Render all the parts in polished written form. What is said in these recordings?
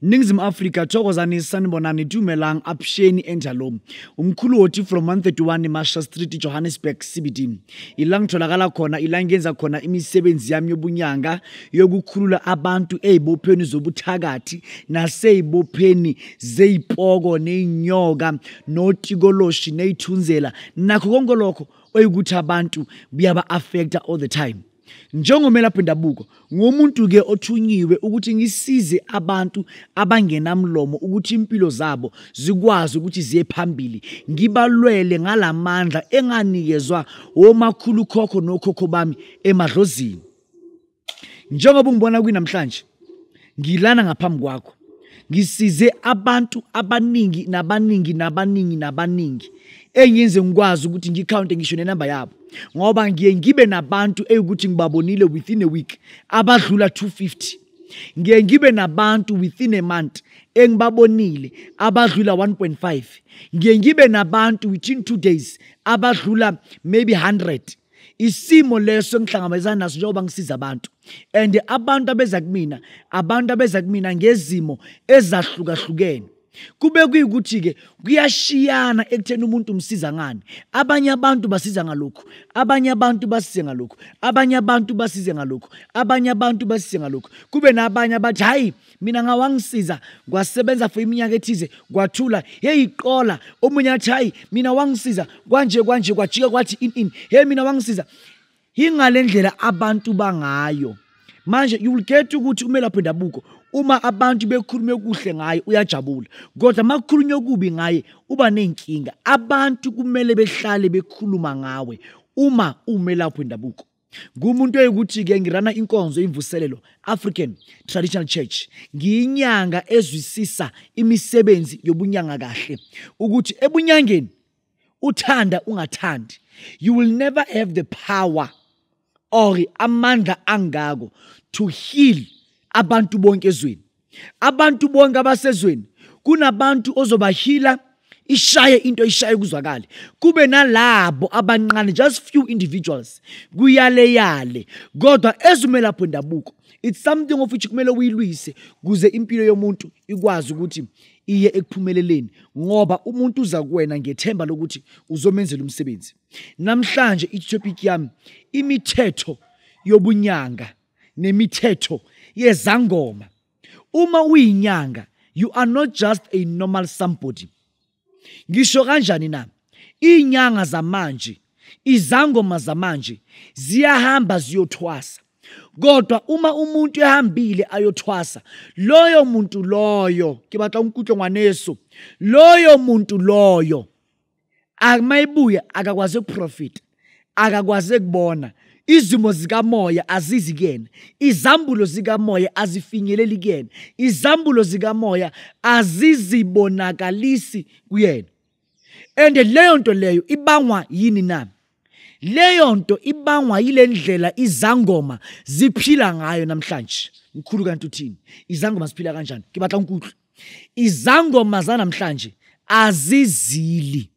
Ningzim Africa thokozani sanibonani dumelang apsheni enjalo umkhulu othi from 131 Marshall Street Johannesburg CBD ilang tholakala khona ilangenza khona imisebenzi yami yobunyanga yokukhulula abantu ezibopheni zobuthakathi nasezibopheni zeyipoko neinyoka notikoloshi neithunzela nakho konke lokho oyikuthi abantu buyaba affecta all the time. Njengomelaphi ndabuko ngomuntu ke othunyiwe ukuthi ngisize abantu abangenamlomo ukuthi impilo zabo zikwazi ukuthi ziye phambili ngibalwele ngalamandla enganikezwa omakhulu khokho nokhokho bami emadlozini. Njengoba ungibona kwinamhlanje ngilana ngaphambi kwakho ngisize abantu abaningi nabaningi engiyenze ngikwazi ukuthi ngicount ngisho nenamba yabo ngoba ngibe nabantu ukuthi ngibabonile within a week abadlula 250 ngibe nabantu within a month engibabonile abadlula 1.5 ngibe nabantu within 2 days abadlula maybe 100. Isimo leso ngihlangabezana naso njengoba ngisiza abantu and abantu abeza kumina ngezimo ezahlukahlukene kube kuyikuthi ke kuyashiyana ekutheni umuntu umsiza ngani. Abanye abantu basiza ngalokho, abanye abantu basize ngalokho, abanye abantu basize ngalokho, abanye abantu basize ngalokho. Kube nabanye abathi hayi mina ngawangisiza kwasebenza for iminyaka ethize kwathula hey iqola. Omunye athi hayi mina wangisiza kwanje kwajika kwathi in hey mina wangisiza. Ingale ndlela abantu bangayo manje you will get ukuthi umelaphi ndabuko uma abantu bekhulume kuhle ngaye uyajabula kodwa makukhulunywe okubi ngaye uba nenkinga. Abantu kumele behlale bekhuluma ngawe uma umelaphi ndabuko. Ngumuntu oyikuthi ke ngirana inkonzo imvuselelo African Traditional Church ngiyinyanga ezwisisa imisebenzi yobunyanga kahle ukuthi ebunyangeni uthanda ungathandi you will never have the power or amandla angako to heal abantu bonke ezweni. Abantu bonke abasezweni kunabantu ozobahila ishaye into ishaye kuzwakala. Kube nalabo abanqane just few individuals kuyale kodwa ezumelaphi ndabuko it's something of which kumele uyilwise kuze impilo yomuntu ikwazi ukuthi iye ekuphumeleleni ngoba umuntu uza kuwena ngethemba lokuthi uzomenzela umsebenzi. Namhlanje itopic yami imithetho yobunyanga nemithetho yezangoma. Uma uyinyanga you are not just a normal somebody. Ngisho kanjani na inyanga zamanje izangoma zamanje ziyahamba ziyothwasa kodwa uma umuntu ehambile ayothwasa loyo muntu loyo kibatla unkutlo ngwaneso loyo muntu loyo amayibuya akakwazi ukuprofit akakwazi ukubona izimo zikamoya azizi kuyena izambulo zikamoya azifinyeleli kuyena izambulo zikamoya azizibonakalisi kuyena. And leyo nto leyo ibangwa yini na? Leyo nto ibangwa yile ndlela izangoma ziphila ngayo namhlanje. Mkhulu kanti uthini? Izangoma ziphila kanjani? Kibatla unkutlo. Izangoma zanamhlanje azizili.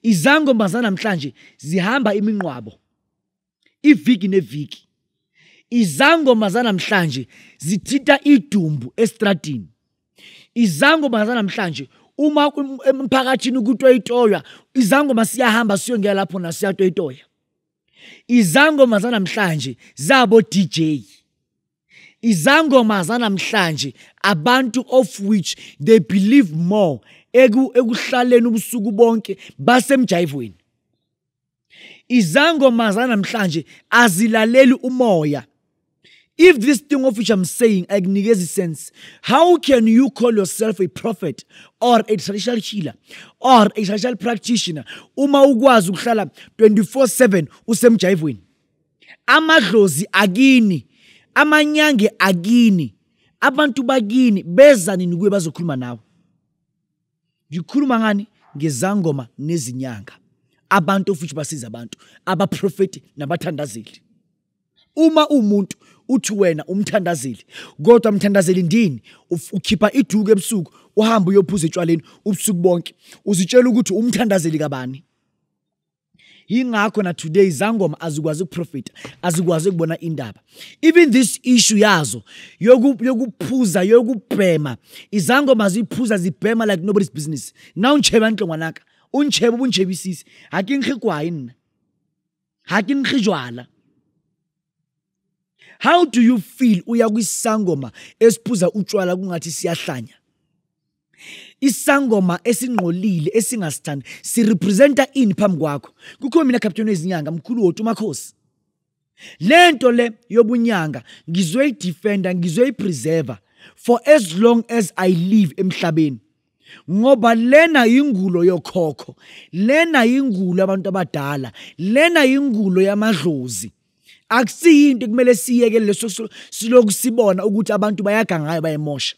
Izangoma zanamhlanje zihamba iminqwabo. Iviki neviki. Izangoma zanamhlanje zithita idumbu estradini. Izangoma zanamhlanje uma emphakathini ukutoyitoya izangoma siyahamba siyongela lapho nasiyatoyitoya. Izangoma zanamhlanje zabo DJ. Izangoma zanamhlanje abantu of which they believe more ekuhlaleni ubusuku bonke basemjayivweni. Izangoma zanamhlanje azilaleli umoya. If this thing of which I'm saying agunikeza sense, how can you call yourself a prophet or a traditional healer or a traditional practitioner uma ukwazi ukuhlala 24/7 usemjayivweni? Amadlozi akini, amanyange akini, abantu bakini bezani nikuye bazokhuluma nawe. Ngikhuluma ngani? Ngezangoma nezinyanga. Abantu futhi basiza abantu, abaprofeti nabathandazeli. Uma umuntu uthi wena umthandazeli, kodwa mthandazeli ndini, ukhipha iduku ebusuku, uhamba uyophuza etshwaleni ubusuku bonke, uzitshela ukuthi umthandazeli kabani. Yingakho na today izangoma azikwazi ukuprofita, azikwazi ukubona indaba. Even this issue yazo yokuphuza, yokubhema, izangoma ziphuza zibhema like nobody's business. Now uncheba nhlongwanaka, uncheba ubunchebisisi, hakinkhigwayi nina, hakinkhijwala. How do you feel uya kwisangoma esiphuza utshwala kungathi siyahlanya? Isangoma esingqolile esingasithandi sirepresenta ini phambi kwakho? Kukho mina Captain Wezinyanga mkhulu wethu uMakhosi. Lento le yobunyanga ngizoyidefenda, ngizoyipreserve for as long as I live emhlabeni. Ngoba lena ingulo yokhokho, lena ingulo abantu abadala, lena ingulo yamadlozi. Akusiyinto kumele siyeke leso siloku sibona ukuthi abantu bayagangayo bayemosha.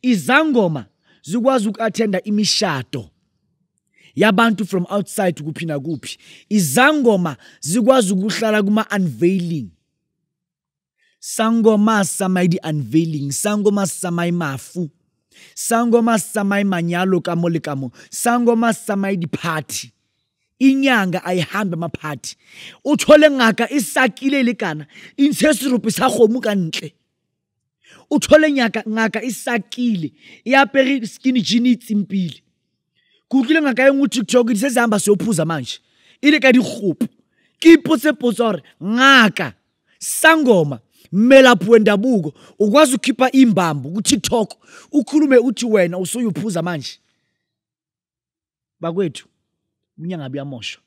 Izangoma zikwazi ukuattenda imishado yabantu from outside kuphi na kuphi. Izangoma zikwazi ukuhlala kuma unveiling. Sangoma samaidi unveiling, sangoma samai mafu, sangoma samai manyalo kamo le kamo, sangoma samaidi party. Inyanga ayihambe amaphathi. Uthole ngaka isakile lekana, insesirupi sa khomu ka ntle. Uthole ngaka isakile, iapere skinny jeans tsimpile. Kutlile ngaka engwe TikTok di sezihamba siyophuza manje. Ile ka dikgopo. Ke ipotse potso hore ngaka sangoma melaphi wendabuko ukwazi ukhipha imbambo ku TikTok ukhulume uthi wena usuyuphuza manje. Bakwethu unyanga buyamosha.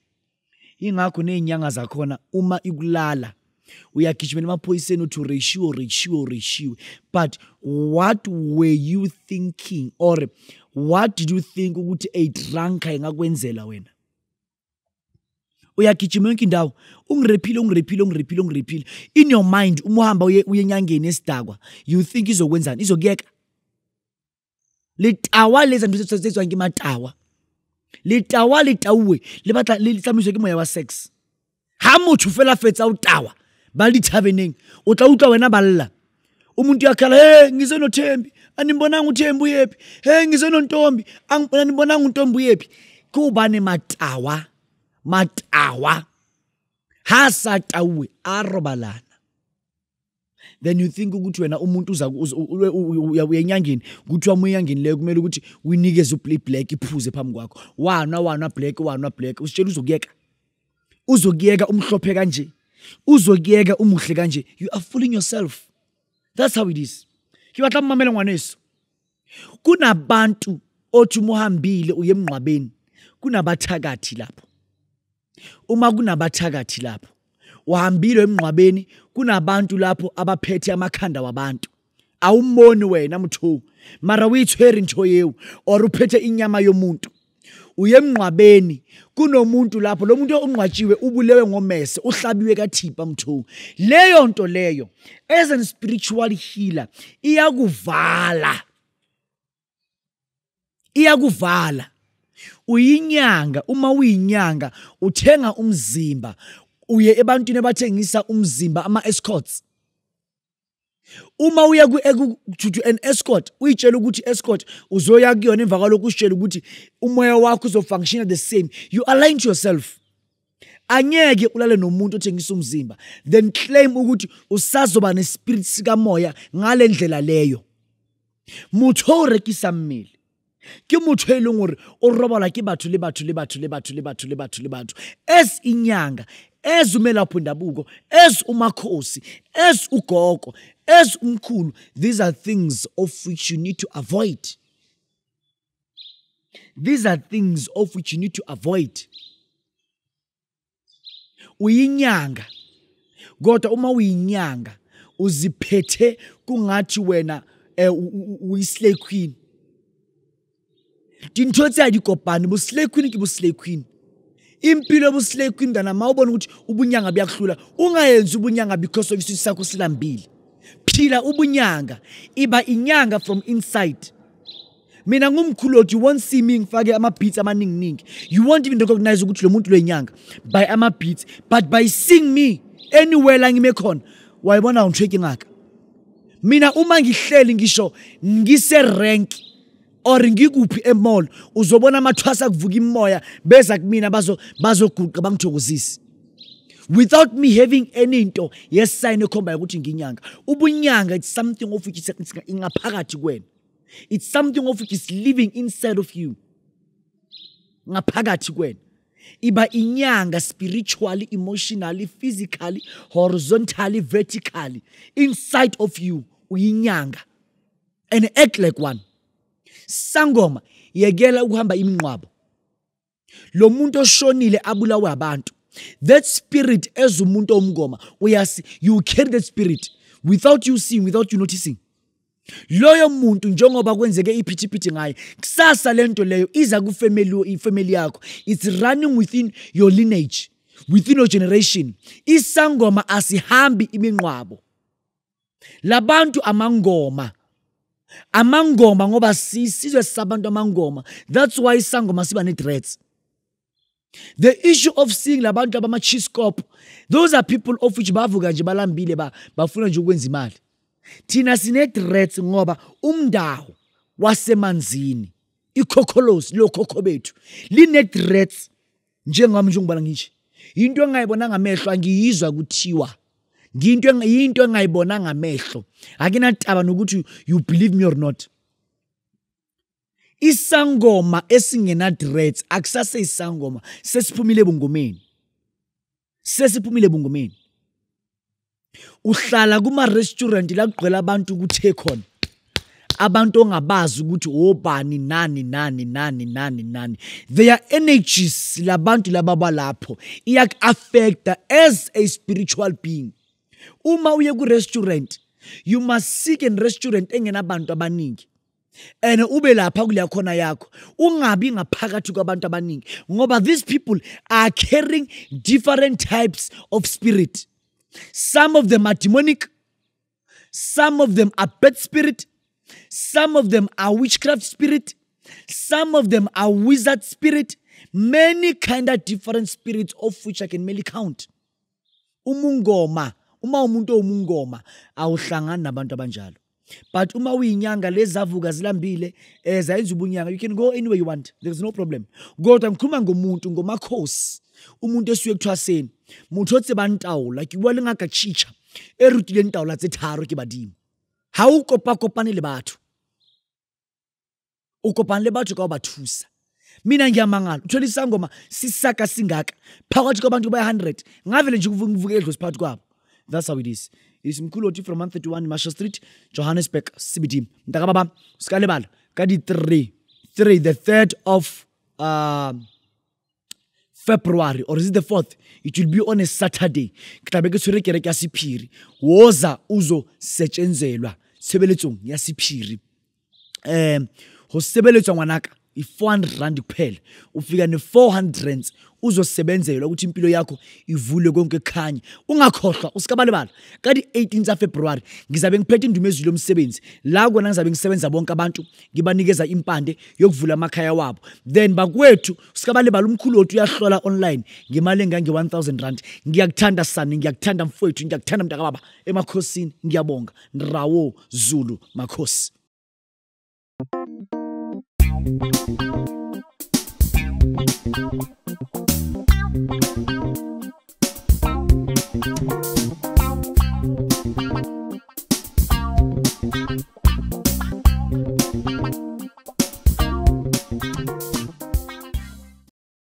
Ingakho nezinyanga zakhona uma ikulala uyagijimela emaphoyiseni uthi ratio. But what were you thinking, or what did you think ukuthi a drunk engakwenzela wena? Uyagijima yonke indawo ungirephile. In your mind umuhamba uyenyangeni esidakwa, you think izokwenzani? Izokuyeka. Letawa leza ndisetsetswa ngimatawa. Letawa letauwe le batla le tsamaiswa ke moya wa sex. Ha motho fela fetsa utawa ba di thabeneng o tla utla wena balla. Umuntu yakhala ngizenothembi animbonanga uthembu yephi, ngizenontombi angibonanga untombi yephi. Kubane matawa ha satauwe arobalana. Then you think ukuthi wena umuntu uyenyangeni ukuthi wamuyenyangeni leyo kumele ukuthi uyinikeze uplay black iphuze phambi kwakho. Wana black usitshela uzokuyeka umhlophe kanje, uzokuyeka umuhle kanje. You are fooling yourself. That's how it is. Kibatla mmamela ngwaneso, kunabantu othi umuhambile uye emnqwabeni kunabathakathi lapho. Uma kunabathakathi lapho uhambile emnqwabeni kunabantu lapho abaphethe amakhanda wabantu. Awumboni wena mthu mara uyithwere into yewu or uphethe inyama yomuntu. Uye emnqwabeni kunomuntu lapho, lo muntu onqwatshiwe ubulewe ngomese, uhlabiwe kaThipha mthu. Leyo nto leyo as a spiritual healer iyakuvala. Uyinyanga, uma uyinyanga uthenga umzimba, uye ebantwini abathengisa umzimba ama escorts. Uma uya to an escort uyitshela ukuthi escort uzoya kuyona emva kwalokho usitshela ukuthi umoya wakho uzofunctiona the same. You align to yourself. Anyeke ulale nomuntu othengisa umzimba then claim ukuthi usazoba nespirit sika moya ngale ndlela leyo. Motho o rekisa mmele ke motho e leng hore o robalwa ke batho le batho. Es inyanga, es umelaphi wendabuko, es umakhosi, es ugogo, es umkhulu. These are things of which you need to avoid. Uyinyanga, kodwa uma uyinyanga uziphethe kungathi wena uyislay queen. Dintotse a dikopane bo slay queen ke bo slay queen. Impilo bo slay queen dana mawubona ukuthi ubunyanga buyakuhlula. Ungayenzi ubunyanga because of isizwe sakho silambile. Phila ubunyanga iba inyanga from inside. Mina ngumkhulu othi you won't see me ngifake ama beats amaningi. You won't even recognize ukuthi lo muntu lo inyanga by ama beats, but by seeing me anywhere la ngime khona wayibona ngithweki ngaka. Mina uma ngihleli ngisho ngise rank or ngikuphi emall uzobona amathwasa kuvuka imoya beza kumina bazoguqa bangithokozisi. Without me having any into sign ekhomba ukuthi nginyanga. Ubunyanga, it's something of which is ngaphakathi kwena. It's something of which is living inside of you. Ngaphakathi kwena. Iba inyanga spiritually, emotionally, physically, horizontally, vertically inside of you. Uyinyanga. And act like one. Sangoma yegela ukuhamba iminqwabo. Lo muntu oshonile abulawa abantu. That spirit as umuntu omngoma, you carry that spirit without you seeing, without you noticing. Loyo muntu njengoba kwenzeke iphithiphithi ngaye, kusasa lento leyo iza ku family yakho. It's running within your lineage, within your generation. Isangoma asihambi iminqwabo. Labantu amangoma. Amangoma ngoba sizwe sabantu amangoma. That's why isangoma siba ne-threats. The issue of seeing labantu abamachiscope, those are people of which bavuka nje balambile bafuna nje ukwenza imali. Thina sine threats ngoba umndawo wasemanzini, ikhokholosi lo khokho bethu line threats njengami nje ngibala ngithi. Into engayibona ngamehlo angiyizwa kuthiwa. Into engayibona ngamehlo. Akinataba nokuthi you believe me or not. Isangoma esingena threats akusase isangoma sesiphumile ebungomeni. Sesiphumile ebungomeni. Uhlala kuma restaurant la kugqela abantu ukuthe khona. Abantu ongabazi ukuthi obani nani. Their energies labantu lababa lapho iyak affect as a spiritual being. Uma uye ku restaurant, you must seek a restaurant engena abantu abaningi. And ube lapha kuleya khona yakho ungabi ngaphakathi kwabantu abaningi ngoba these people are carrying different types of spirit. Some of them are demonic, some of them are bad spirit, some of them are witchcraft spirit, some of them are wizard spirit, many kind of different spirits of which I can merely count. Umungoma, uma umuntu umungoma awuhlangana nabantu abanjalo. But uma uyinyanga lezavuka zilambile zayenza ubunyanga, you can go anywhere you want. There's no problem. Kodwa ngikhuluma ngomuntu ngomakhosi. Umuntu esuye ekuthwaseni. Mutho otse bantawula ke bua le ngaka chicha. E rutile ntawula tse tharo ke badimo. Ha o kopane le batho. O kopane le batho ka o ba thusa. Mina ngiyamangala. Uthola isangoma sisaka singaka. Phakathi kwabantu ba 100. Ngavele nje kuvuka edlo siphathi kwabo. That's how it is. It's Mkuloti from 131 Marshall Street, Johannesburg, CBD. Ntakababa, skalebala, kadi 3, the 3rd of February, or is it the 4th? It will be on a Saturday. Kitabeke surekereke yasiphiri. Woza uzo setshenzelwa. Sebeletsong yasiphiri. Ho sebeletswa ngwanaka. I-400 rand kuphela ufika ne-400 rands uzosebenzelwa ukuthi impilo yakho ivule konke khanye ungakhohlwa usikabalebala kadi 18 February ngizabe ngiphethe indumezulu yomsebenzi la kona ngizabe ngisebenza bonke abantu ngibanikeza impande yokuvula amakhaya wabo then bakwethu usikabalebala umkhuloti uyahlola online ngemali engange 1000 rand ngiyakuthanda sani ngiyakuthanda mfowethu ngiyakuthanda mntakababa emakhosini ngiyabonga Nrawo Zulu makhosi.